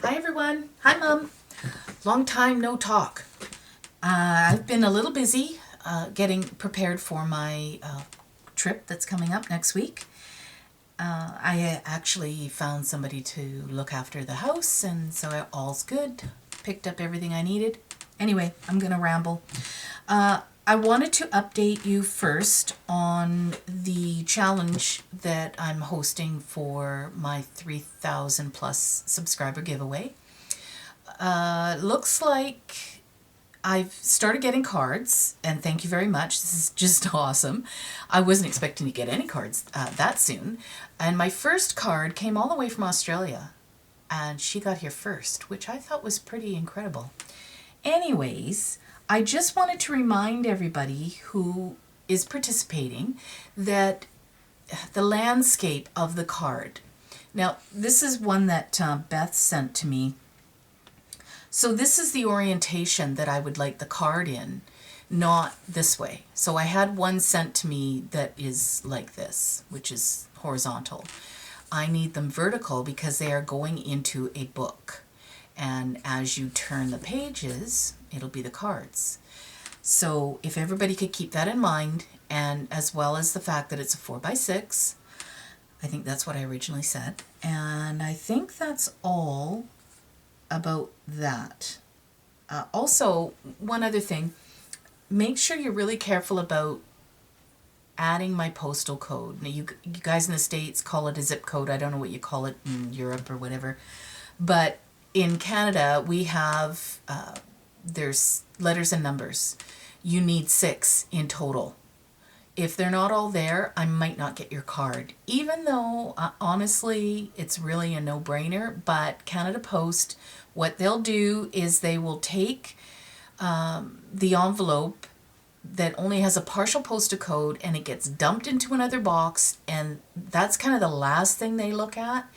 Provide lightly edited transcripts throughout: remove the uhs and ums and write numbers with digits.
Hi everyone. Hi Mom. Long time no talk. I've been a little busy getting prepared for my trip that's coming up next week. I actually found somebody to look after the house, and so all's good. Picked up everything I needed. Anyway, I'm going to ramble. I wanted to update you first on the challenge that I'm hosting for my 3,000 plus subscriber giveaway. Looks like I've started getting cards, and thank you very much. This is just awesome. I wasn't expecting to get any cards that soon. And my first card came all the way from Australia, and she got here first, which I thought was pretty incredible. Anyways, I just wanted to remind everybody who is participating that the landscape of the card. Now, this is one that Beth sent to me. So this is the orientation that I would like the card in, not this way. So I had one sent to me that is like this, which is horizontal. I need them vertical because they are going into a book. And as you turn the pages, it'll be the cards. So if everybody could keep that in mind, and as well as the fact that it's a 4x6, I think that's what I originally said. And I think that's all about that. Also, one other thing, make sure you're really careful about adding my postal code. Now, you guys in the States call it a zip code. I don't know what you call it in Europe or whatever. But in Canada, we have, there's letters and numbers. You need 6 in total. If they're not all there, I might not get your card. Even though, honestly, it's really a no-brainer, but Canada Post, what they'll do is they will take the envelope that only has a partial postal code and it gets dumped into another box, and that's kind of the last thing they look at.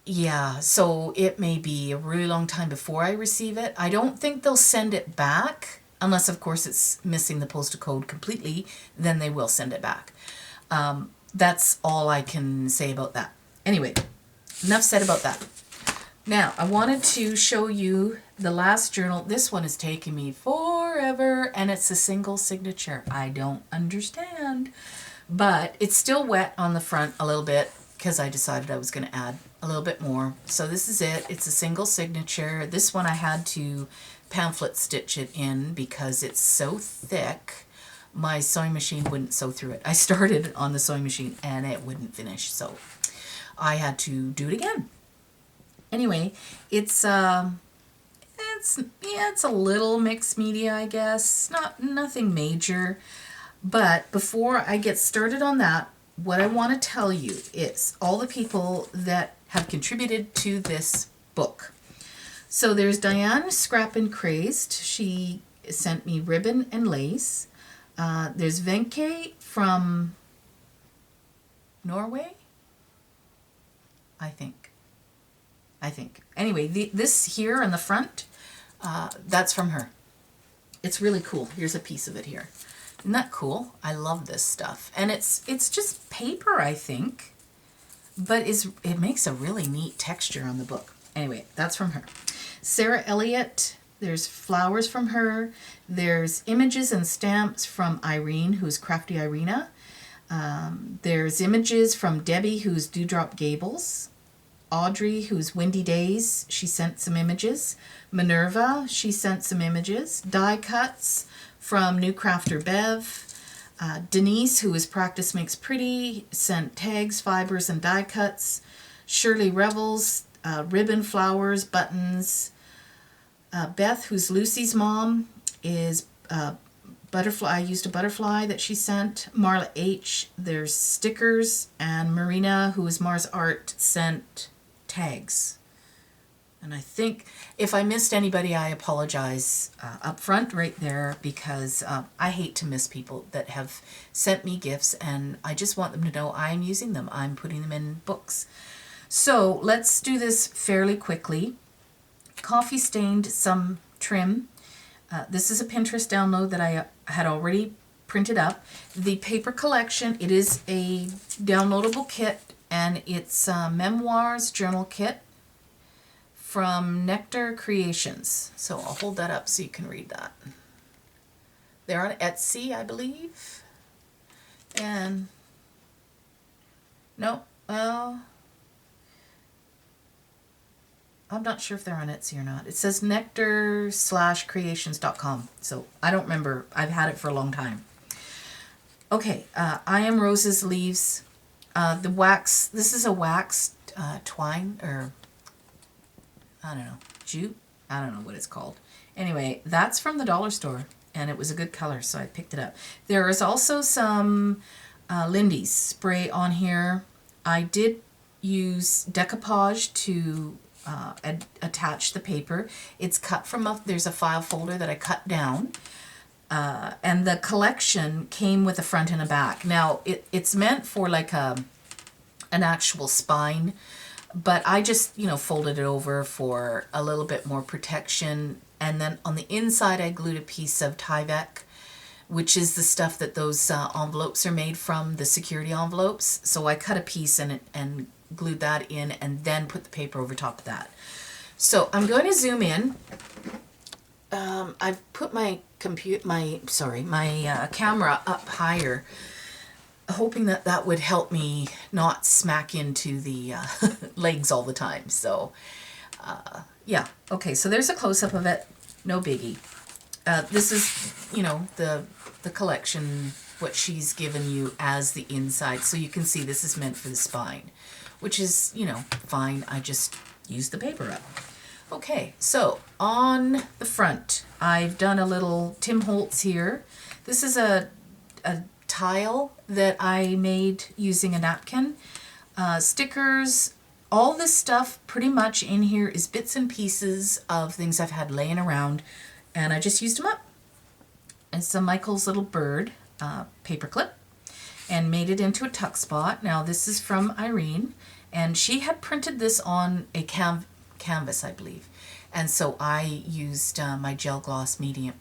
Yeah, so it may be a really long time before I receive it. I don't think they'll send it back unless, of course, it's missing the postal code completely. Then they will send it back. That's all I can say about that. Anyway, enough said about that. Now, I wanted to show you the last journal. This one is taking me forever, and it's a single signature. I don't understand. But it's still wet on the front a little bit because I decided I was going to add a little bit more. So this is it. It's a single signature. This one I had to pamphlet stitch it in because it's so thick. My sewing machine wouldn't sew through it. I started on the sewing machine and it wouldn't finish, so I had to do it again. Anyway, it's a little mixed media, I guess. Nothing major. But before I get started on that, what I want to tell you is all the people that have contributed to this book. So there's Diane Scrap and Crazed. She sent me ribbon and lace. There's Venke from Norway, I think. Anyway, this here on the front, that's from her. It's really cool. Here's a piece of it here. Isn't that cool? I love this stuff. And it's just paper, I think, but it makes a really neat texture on the book. Anyway, that's from her. Sarah Elliott, there's flowers from her. There's images and stamps from Irene, who's Crafty Irina. There's images from Debbie, who's Dewdrop Gables. Audrey, who's Windy Days, she sent some images. Minerva, she sent some images. Die cuts from New Crafter Bev. Denise, who is Practice Makes Pretty, sent tags, fibers, and die cuts. Shirley Revels, ribbon, flowers, buttons. Beth, who's Lucy's mom, is butterfly. I used a butterfly that she sent. Marla H, there's stickers. And Marina, who is Mars Art, sent tags. And I think if I missed anybody, I apologize up front right there, because I hate to miss people that have sent me gifts, and I just want them to know I'm using them. I'm putting them in books. So let's do this fairly quickly. Coffee Stained some trim. This is a Pinterest download that I had already printed up. The paper collection, it is a downloadable kit, and it's Memoirs Journal Kit from Nectar Creations. So I'll hold that up so you can read that. They're on Etsy, I believe. And no, well, I'm not sure if they're on Etsy or not. It says nectar/creations.com. So I don't remember. I've had it for a long time. Okay, I Am Roses Leaves. The wax, this is a waxed twine, or I don't know, jute? I don't know what it's called. Anyway, that's from the dollar store, and it was a good color, so I picked it up. There is also some Lindy's spray on here. I did use decoupage to attach the paper. It's cut from there's a file folder that I cut down. And the collection came with a front and a back. Now, it's meant for like an actual spine, but I just, folded it over for a little bit more protection. And then on the inside, I glued a piece of Tyvek, which is the stuff that those envelopes are made from, the security envelopes. So I cut a piece and glued that in, and then put the paper over top of that. So I'm going to zoom in. I've put my camera up higher, hoping that would help me not smack into the legs all the time. So, yeah. Okay, so there's a close-up of it. No biggie. This is, the collection, what she's given you as the inside. So you can see this is meant for the spine, which is, fine. I just used the paper up. Okay, so on the front, I've done a little Tim Holtz here. This is a tile that I made using a napkin. Stickers, all this stuff pretty much in here is bits and pieces of things I've had laying around, and I just used them up. It's a Michael's Little Bird paper clip, and made it into a tuck spot. Now this is from Irene, and she had printed this on a canvas, I believe, and so I used my gel gloss medium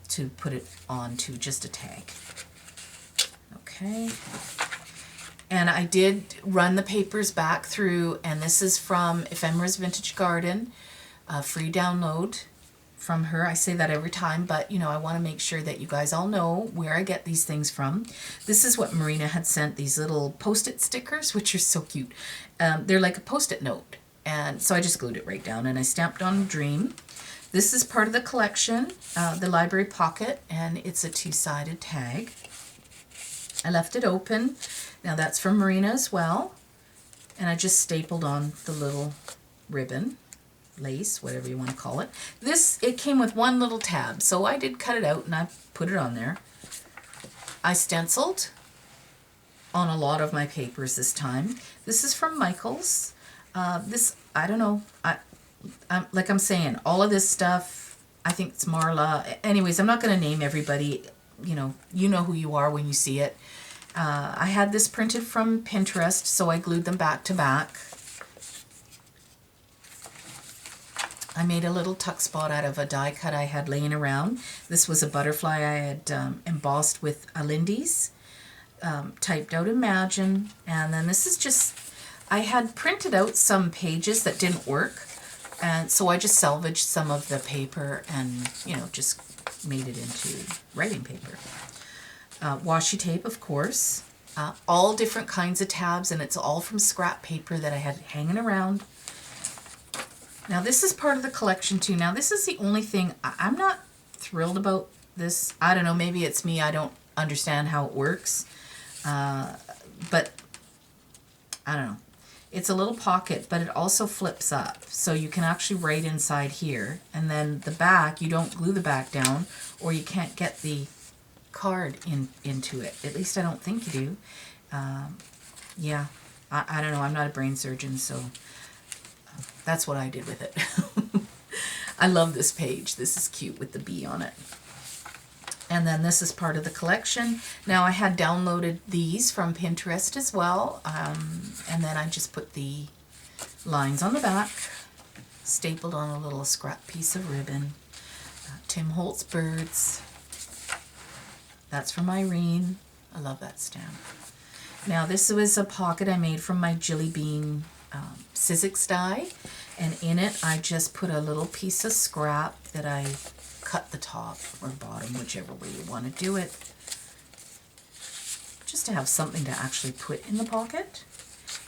to put it onto just a tag. Okay, and I did run the papers back through, and this is from Ephemera's Vintage Garden, a free download from her. I say that every time, but I want to make sure that you guys all know where I get these things from. This is what Marina had sent, these little post-it stickers, which are so cute. They're like a post-it note. And so I just glued it right down, and I stamped on Dream. This is part of the collection, the library pocket, and it's a two-sided tag. I left it open. Now that's from Marina as well. And I just stapled on the little ribbon, lace, whatever you want to call it. It came with one little tab, so I did cut it out and I put it on there. I stenciled on a lot of my papers this time. This is from Michael's. I don't know, like I'm saying, all of this stuff, I think it's Marla. Anyways, I'm not going to name everybody. You know who you are when you see it. I had this printed from Pinterest, so I glued them back to back. I made a little tuck spot out of a die cut I had laying around. This was a butterfly I had embossed with a Lindy's, typed out Imagine, and then this is just, I had printed out some pages that didn't work, and so I just salvaged some of the paper and, just made it into writing paper. Washi tape, of course. All different kinds of tabs, and it's all from scrap paper that I had hanging around. Now this is part of the collection too. Now this is the only thing, I'm not thrilled about this. I don't know, maybe it's me, I don't understand how it works. But I don't know. It's a little pocket, but it also flips up. So you can actually write inside here. And then the back, you don't glue the back down, or you can't get the card into it. At least I don't think you do. Yeah, I don't know. I'm not a brain surgeon, so that's what I did with it. I love this page. This is cute with the bee on it. And then this is part of the collection. Now I had downloaded these from Pinterest as well. And then I just put the lines on the back, stapled on a little scrap piece of ribbon. Tim Holtz Birds. That's from Irene. I love that stamp. Now this was a pocket I made from my Jilly Bean Sizzix die. And in it, I just put a little piece of scrap that I cut the top or bottom, whichever way you want to do it, just to have something to actually put in the pocket.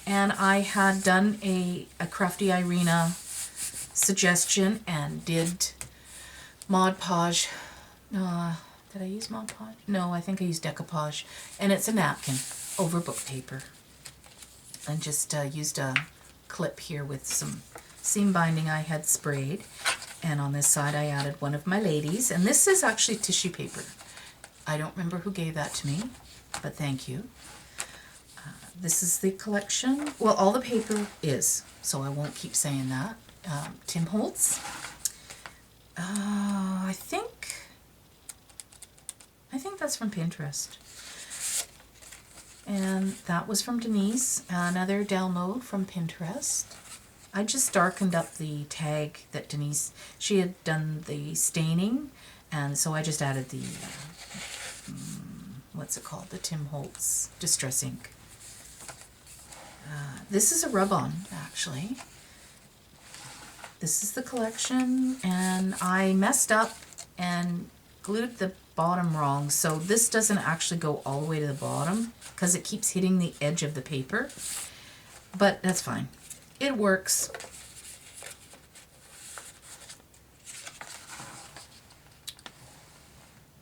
And I had done a Crafty Irina suggestion and did Mod Podge. Did I use Mod Podge? No, I think I used Decoupage. And it's a napkin over book paper. And just used a clip here with some seam binding I had sprayed. And on this side I added one of my ladies. And this is actually tissue paper. I don't remember who gave that to me, but thank you. This is the collection. Well, all the paper is, so I won't keep saying that. Tim Holtz. I think that's from Pinterest. And that was from Denise, another download from Pinterest. I just darkened up the tag that Denise, she had done the staining, and so I just added the, what's it called, the Tim Holtz Distress Ink. This is a rub-on, actually. This is the collection, and I messed up and glued the bottom wrong, so this doesn't actually go all the way to the bottom because it keeps hitting the edge of the paper, but that's fine. It works.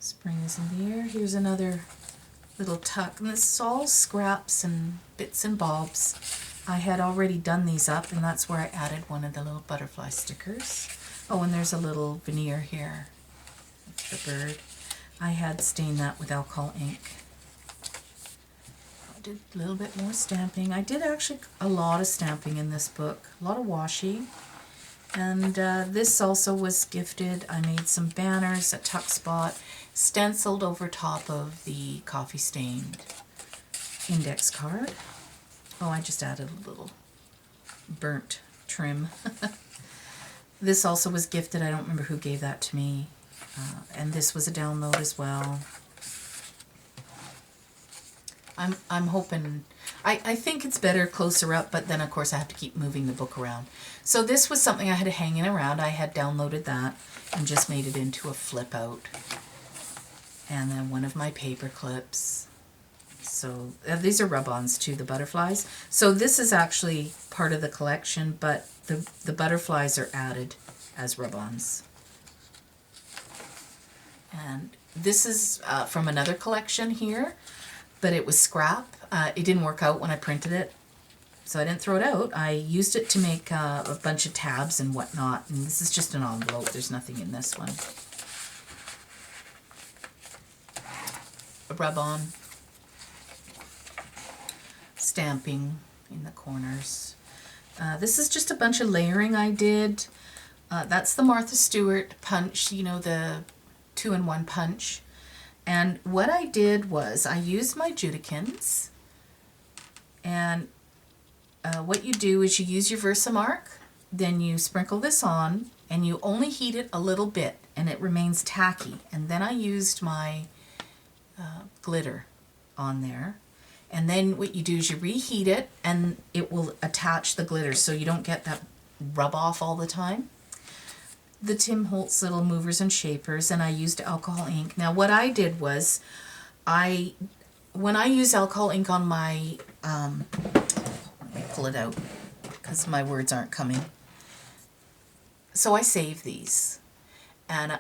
Spring is in the air. Here's another little tuck, and this is all scraps and bits and bobs. I had already done these up, and that's where I added one of the little butterfly stickers. Oh, and there's a little veneer here. It's the bird. I had stained that with alcohol ink. I did a little bit more stamping. I did actually a lot of stamping in this book, a lot of washi. And this also was gifted. I made some banners, a tuck spot, stenciled over top of the coffee stained index card. Oh, I just added a little burnt trim. This also was gifted. I don't remember who gave that to me. And this was a download as well. I'm hoping, I think it's better closer up, but then of course I have to keep moving the book around. So this was something I had hanging around. I had downloaded that and just made it into a flip out. And then one of my paper clips. So these are rub-ons too, the butterflies. So this is actually part of the collection, but the butterflies are added as rub-ons. And this is from another collection here, but it was scrap. It didn't work out when I printed it, so I didn't throw it out. I used it to make a bunch of tabs and whatnot, and this is just an envelope. There's nothing in this one. A rub-on. Stamping in the corners. This is just a bunch of layering I did. That's the Martha Stewart punch, you know, the 2-in-1 punch. And what I did was I used my Judikins, and what you do is you use your Versamark, then you sprinkle this on, and you only heat it a little bit, and it remains tacky. And then I used my glitter on there. And then what you do is you reheat it, and it will attach the glitter so you don't get that rub off all the time. The Tim Holtz little movers and shapers, and I used alcohol ink. Now what I did was, when I use alcohol ink on my, let me pull it out because my words aren't coming. So I save these, and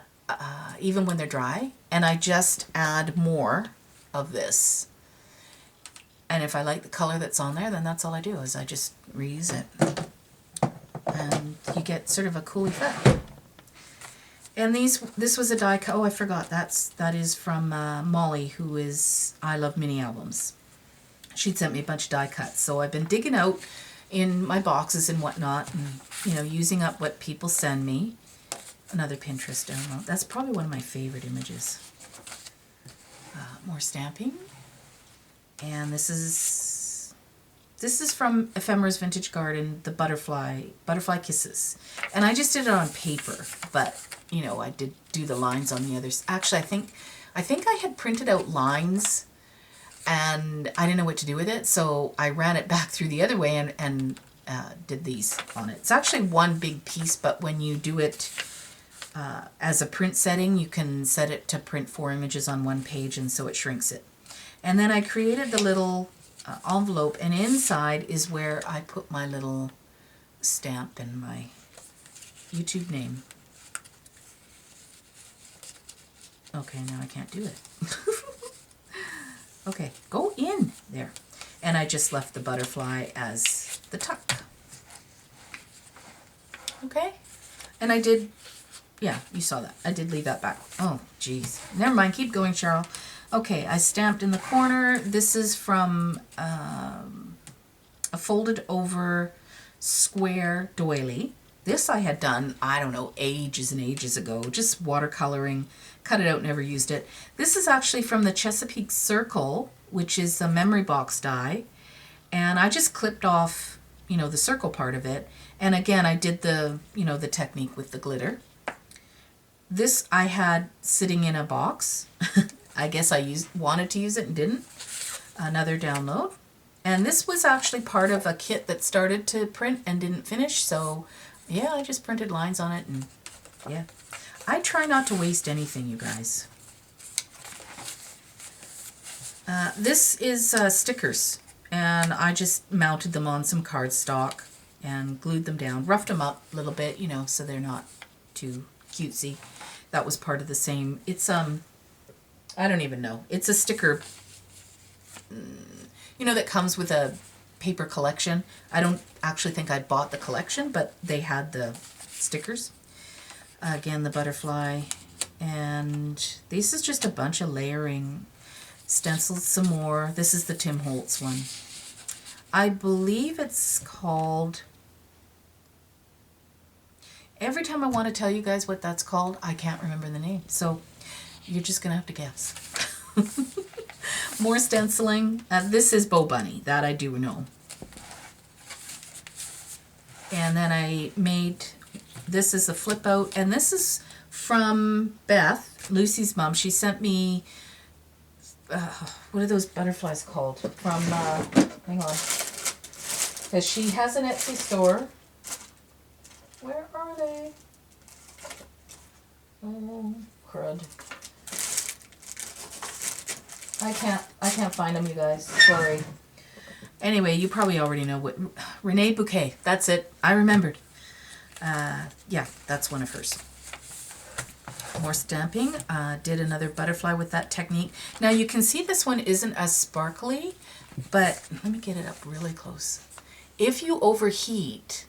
even when they're dry, and I just add more of this. And if I like the color that's on there, then that's all I do, is I just reuse it. And you get sort of a cool effect. And this was a die cut. Oh, I forgot. That is from Molly, who is I Love Mini Albums. She'd sent me a bunch of die cuts. So I've been digging out in my boxes and whatnot, and using up what people send me. Another Pinterest download. That's probably one of my favorite images. More stamping. And this is from Ephemera's Vintage Garden, the Butterfly Kisses. And I just did it on paper, but I did do the lines on the others. Actually, I think I had printed out lines, and I didn't know what to do with it, so I ran it back through the other way and did these on it. It's actually one big piece, but when you do it as a print setting, you can set it to print 4 images on one page, and so it shrinks it. And then I created the little envelope, and inside is where I put my little stamp and my YouTube name. Okay, now I can't do it. Okay, go in there. And I just left the butterfly as the tuck. Okay? And I did, yeah, you saw that. I did leave that back. Oh, geez. Never mind, keep going, Cheryl. Okay, I stamped in the corner. This is from a folded over square doily. This I had done, I don't know, ages and ages ago, just watercoloring, cut it out, never used it. This is actually from the Chesapeake Circle, which is a memory box die, and I just clipped off, you know, the circle part of it, and again I did the, you know, the technique with the glitter. This I had sitting in a box. I guess I wanted to use it and didn't. Another download. And this was actually part of a kit that started to print and didn't finish, so yeah, I just printed lines on it, and yeah. I try not to waste anything, you guys. This is stickers, and I just mounted them on some cardstock and glued them down, roughed them up a little bit, you know, so they're not too cutesy. That was part of the same. It's I don't even know. It's a sticker, you know, that comes with a paper collection. I don't actually think I bought the collection, but they had the stickers. Again, the butterfly, and this is just a bunch of layering. Stenciled some more. This is the Tim Holtz one. I believe it's called, every time I want to tell you guys what that's called, I can't remember the name, so you're just gonna have to guess. More stenciling. This is Bo Bunny, that I do know. And then I made, this is a flip out, and this is from Beth, Lucy's mom. She sent me, what are those butterflies called? From, hang on, because she has an Etsy store. Where are they? Oh, crud. I can't find them, you guys. Sorry. Anyway, you probably already know what, Renee Bouquet. That's it. I remembered. Yeah, that's one of hers. More stamping. Did another butterfly with that technique. Now you can see this one isn't as sparkly, but let me get it up really close. If you overheat,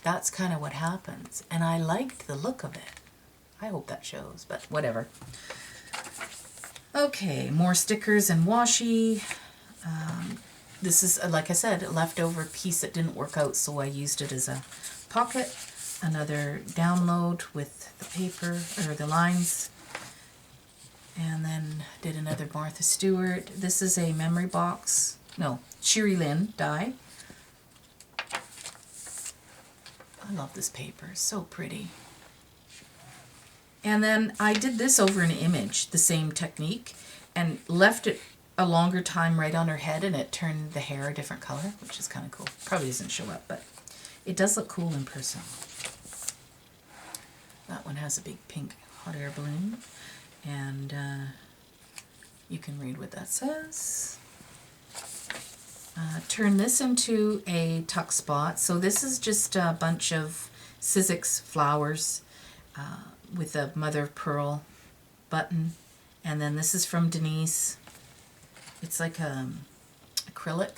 that's kind of what happens. And I liked the look of it. I hope that shows, but whatever. Okay, more stickers and washi. This is, like I said, a leftover piece that didn't work out, so I used it as a pocket. Another download with the paper, or the lines. And then did another Martha Stewart. This is a memory box. No, Cheery Lynn die. I love this paper, so pretty. And then I did this over an image, the same technique, and left it a longer time right on her head, and it turned the hair a different color, which is kind of cool. Probably doesn't show up, but it does look cool in person. That one has a big pink hot air balloon, and you can read what that says. Turn this into a tuck spot. So this is just a bunch of Sizzix flowers with a mother of pearl button, and then this is from Denise. It's like a acrylic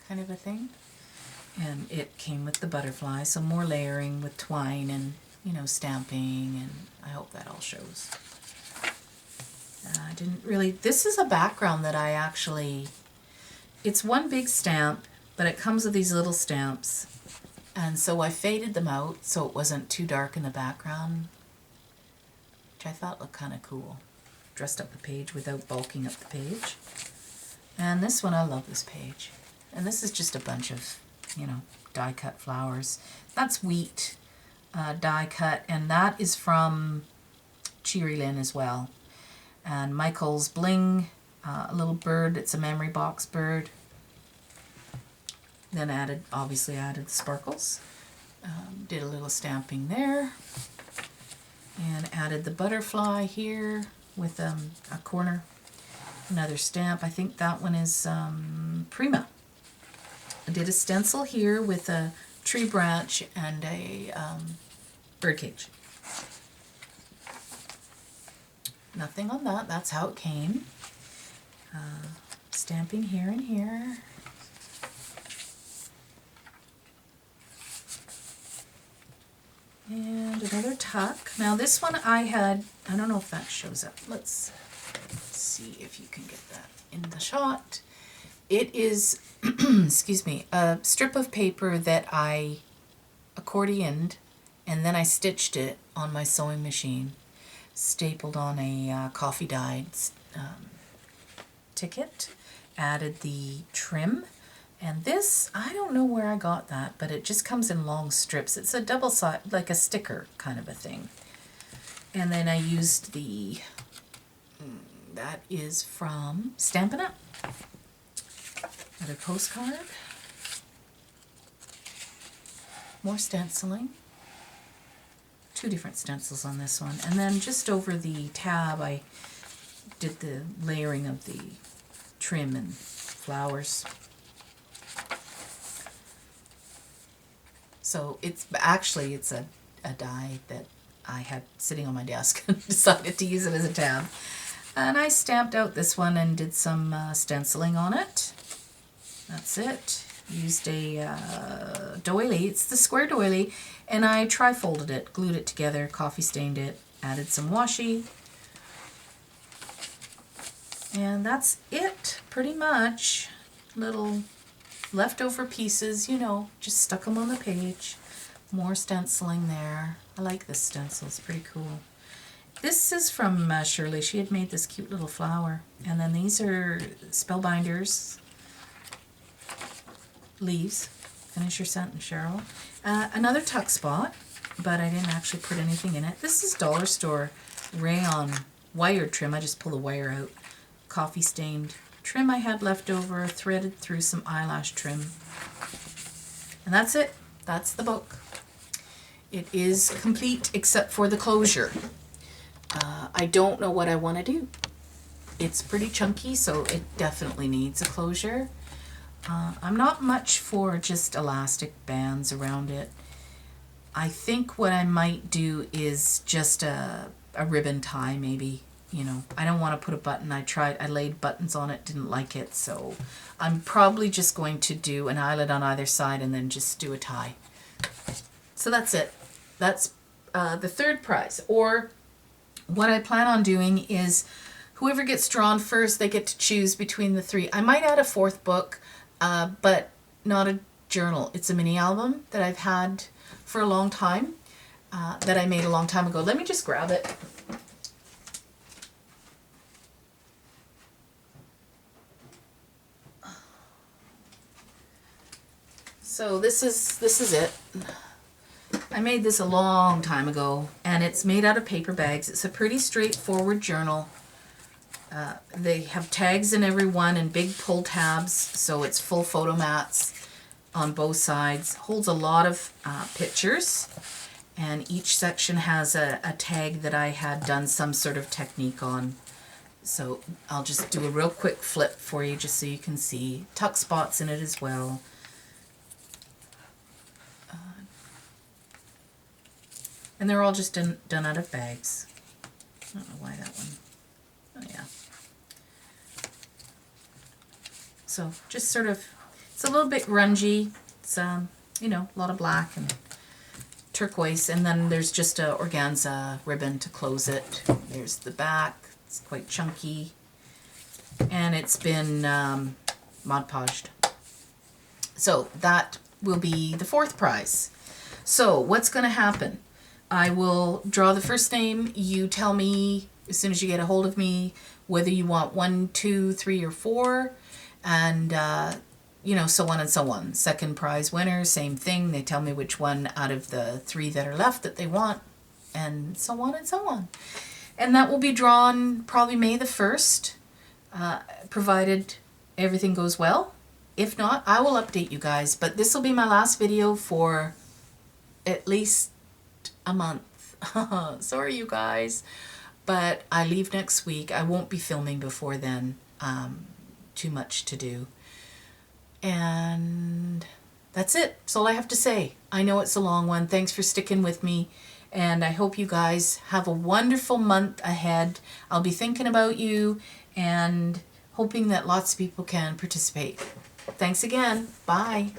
kind of a thing, and it came with the butterfly. So more layering with twine and, you know, stamping, and I hope that all shows. I didn't really, this is a background that I actually, it's one big stamp, but it comes with these little stamps, and so I faded them out so it wasn't too dark in the background, which I thought looked kind of cool. Dressed up the page without bulking up the page. And this one, I love this page. And this is just a bunch of, you know, die cut flowers. That's wheat die cut, and that is from Cheery Lynn as well. And Michael's Bling, a little bird. It's a memory box bird. Then obviously added the sparkles. Did a little stamping there. And added the butterfly here with a corner. Another stamp. I think that one is Prima. I did a stencil here with a tree branch and a birdcage. Nothing on that. That's how it came. Stamping here and here. And another tuck. Now this one I don't know if that shows up. Let's see if you can get that in the shot. It is, excuse me, a strip of paper that I accordioned and then I stitched it on my sewing machine. Stapled on a coffee dyed ticket. Added the trim. And this, I don't know where I got that, but it just comes in long strips. It's a double side, like a sticker kind of a thing. And then I used that is from Stampin' Up. Another postcard. More stenciling. 2 different stencils on this one. And then just over the tab, I did the layering of the trim and flowers. So it's a die that I had sitting on my desk and decided to use it as a tab. And I stamped out this one and did some stenciling on it. That's it. Used a doily. It's the square doily. And I tri-folded it, glued it together, coffee stained it, added some washi. And that's it, pretty much. Little leftover pieces, you know, just stuck them on the page. More stenciling there. I like this stencil, it's pretty cool. This is from Shirley. She had made this cute little flower. And then these are Spellbinders leaves. Finish your sentence, Cheryl. Another tuck spot, but I didn't actually put anything in it. This is Dollar Store rayon wired trim. I just pulled the wire out. Coffee stained trim I had left over, threaded through some eyelash trim. And that's it. That's the book. It is complete except for the closure. I don't know what I want to do. It's pretty chunky, so it definitely needs a closure. I'm not much for just elastic bands around it. I think what I might do is just a ribbon tie, maybe. You know, I don't want to put a button. I laid buttons on it, didn't like it, so I'm probably just going to do an eyelet on either side and then just do a tie. So that's it. That's the third prize. Or what I plan on doing is whoever gets drawn first, they get to choose between the 3. I might add a 4th book, but not a journal. It's a mini album that I've had for a long time, that I made a long time ago. Let me just grab it. So this is it. I made this a long time ago, and it's made out of paper bags. It's a pretty straightforward journal. They have tags in every one and big pull tabs, so it's full photo mats on both sides. Holds a lot of pictures, and each section has a tag that I had done some sort of technique on. So I'll just do a real quick flip for you just so you can see. Tuck spots in it as well. And they're all just done out of bags. I don't know why that one. Oh yeah. So just sort of, it's a little bit grungy. It's you know, a lot of black and turquoise, and then there's just a organza ribbon to close it. There's the back. It's quite chunky, and it's been Mod Podged. So that will be the 4th prize. So what's going to happen? I will draw the first name. You tell me as soon as you get a hold of me whether you want 1, 2, 3, or 4, and you know, so on and so on. Second prize winner, same thing. They tell me which one out of the 3 that are left that they want, and so on and so on. And that will be drawn probably May the 1st, provided everything goes well. If not, I will update you guys, but this will be my last video for at least a month. Sorry, you guys, but I leave next week. I won't be filming before then. Too much to do. And that's it. That's all I have to say. I know it's a long one. Thanks for sticking with me. And I hope you guys have a wonderful month ahead. I'll be thinking about you and hoping that lots of people can participate. Thanks again. Bye.